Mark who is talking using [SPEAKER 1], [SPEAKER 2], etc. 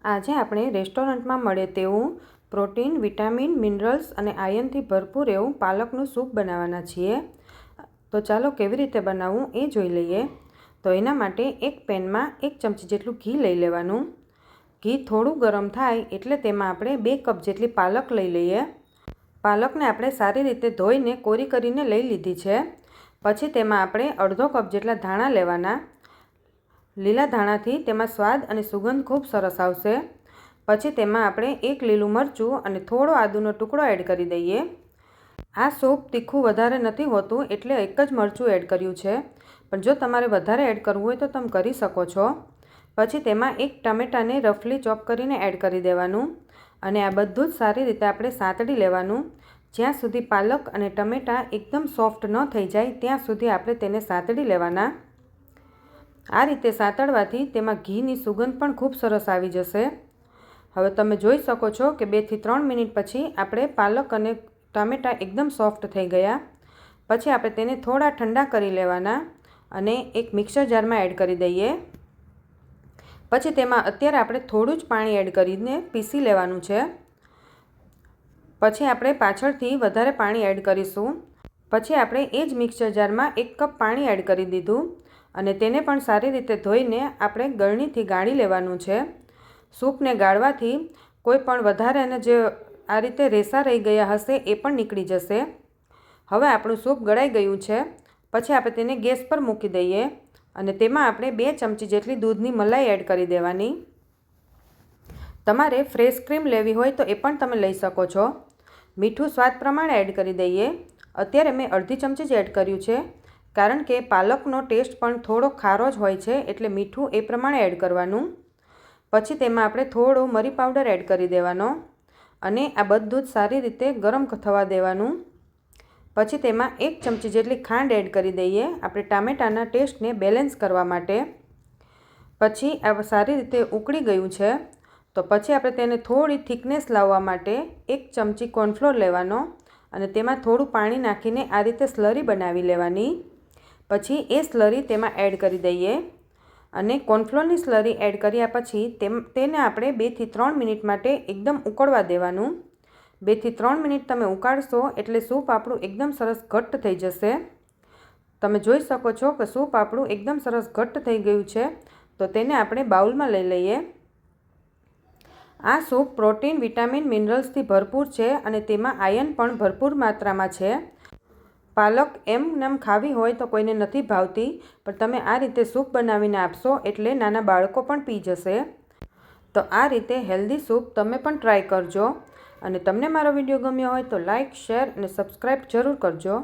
[SPEAKER 1] આજે આપણે રેસ્ટોરન્ટમાં મળે તેવું પ્રોટીન, વિટામિન, મિનરલ્સ અને આયર્નથી ભરપૂર એવું પાલકનું સૂપ બનાવવાના છીએ। તો ચાલો કેવી રીતે બનાવવું એ જોઈ લઈએ। તો એના માટે એક પેનમાં 1 ચમચી જેટલું ઘી લઈ લેવાનું। ઘી થોડું ગરમ થાય એટલે તેમાં આપણે 2 કપ જેટલી પાલક લઈ લઈએ। પાલકને આપણે સારી રીતે ધોઈને કોરી કરીને લઈ લીધી છે। પછી તેમાં આપણે અડધો કપ જેટલા ધાણા લેવાના। લીલા ધાણાથી તેમાં સ્વાદ અને સુગંધ ખૂબ સરસ આવશે। પછી તેમાં આપણે 1 લીલું મરચું અને થોડો આદુનો ટુકડો એડ કરી દઈએ। આ સૂપ તીખું વધારે નથી હોતું એટલે એક જ મરચું એડ કર્યું છે, પણ જો તમારે વધારે એડ કરવું હોય તો તમે કરી શકો છો। પછી તેમાં 1 ટામેટાને રફલી ચોપ કરીને એડ કરી દેવાનું અને આ બધું જ સારી રીતે આપણે સાંતળી લેવાનું। જ્યાં સુધી પાલક અને ટમેટાં એકદમ સોફ્ટ ન થઈ જાય ત્યાં સુધી આપણે તેને સાંતળી લેવાના। આ રીતે સાંતળવાથી તેમાં ઘીની સુગંધ પણ ખૂબ સરસ આવી જશે। હવે તમે જોઈ શકો છો કે 2 થી 3 મિનિટ પછી આપણે પાલક અને ટામેટાં એકદમ સોફ્ટ થઈ ગયા। પછી આપણે તેને થોડા ઠંડા કરી લેવાના અને એક મિક્સર જારમાં એડ કરી દઈએ। પછી તેમાં અત્યારે આપણે થોડું જ પાણી એડ કરીને પીસી લેવાનું છે। પછી આપણે પાછળથી વધારે પાણી એડ કરીશું। પછી આપણે એ જ મિક્સર જારમાં 1 કપ પાણી એડ કરી દીધું અને તેને પણ સારી રીતે ધોઈને આપણે ગળણીથી ગાળી લેવાનું છે। સૂપને ગાળવાથી કોઈ પણ વધારાના જે આ રીતે રેસા રહી ગયા હશે એ પણ નીકળી જશે। હવે આપણું સૂપ ગળાઈ ગયું છે। પછી આપણે તેને ગેસ પર મૂકી દઈએ અને તેમાં આપણે 2 ચમચી જેટલી દૂધની મલાઈ એડ કરી દેવાની। તમારે ફ્રેશ ક્રીમ લેવી હોય તો એ પણ તમે લઈ શકો છો। મીઠું સ્વાદ પ્રમાણે એડ કરી દઈએ। અત્યારે મેં અડધી ચમચી જ એડ કર્યું છે, કારણ કે પાલકનો ટેસ્ટ પણ થોડો ખારો જ હોય છે એટલે મીઠું એ પ્રમાણે એડ કરવાનું। પછી તેમાં આપણે થોડો મરી પાવડર એડ કરી દેવાનો અને આ બધું જ સારી રીતે ગરમ થવા દેવાનું। પછી તેમાં 1 ચમચી જેટલી ખાંડ એડ કરી દઈએ આપણે ટામેટાના ટેસ્ટને બેલેન્સ કરવા માટે। પછી આ સારી રીતે ઉકળી ગયું છે તો પછી આપણે તેને થોડી થિકનેસ લાવવા માટે 1 ચમચી કોર્નફ્લોર લેવાનો અને તેમાં થોડું પાણી નાખીને આ રીતે સ્લરી બનાવી લેવાની। પછી એ સ્લરી તેમાં એડ કરી દઈએ અને કોર્નફ્લોરની સ્લરી એડ કર્યા પછી તેને આપણે 2 થી 3 મિનિટ માટે એકદમ ઉકળવા દેવાનું। 2 થી 3 મિનિટ તમે ઉકાળશો એટલે સૂપ આપણું એકદમ સરસ ઘટ્ટ થઈ જશે। તમે જોઈ શકો છો કે સૂપ આપણું એકદમ સરસ ઘટ્ટ થઈ ગયું છે, તો તેને આપણે બાઉલમાં લઈ લઈએ। આ સૂપ પ્રોટીન, વિટામિન, મિનરલ્સથી ભરપૂર છે અને તેમાં આયર્ન પણ ભરપૂર માત્રામાં છે। પાલક એમ ખાવી હોય તો કોઈને નથી ભાવતી, પણ તમે આ રીતે સૂપ બનાવીને આપશો એટલે નાના બાળકો પણ પી જશે। તો આ રીતે હેલ્ધી સૂપ તમે પણ ટ્રાય કરજો અને તમને મારો વિડીયો ગમ્યો હોય તો લાઇક, શેર અને સબસ્ક્રાઈબ જરૂર કરજો।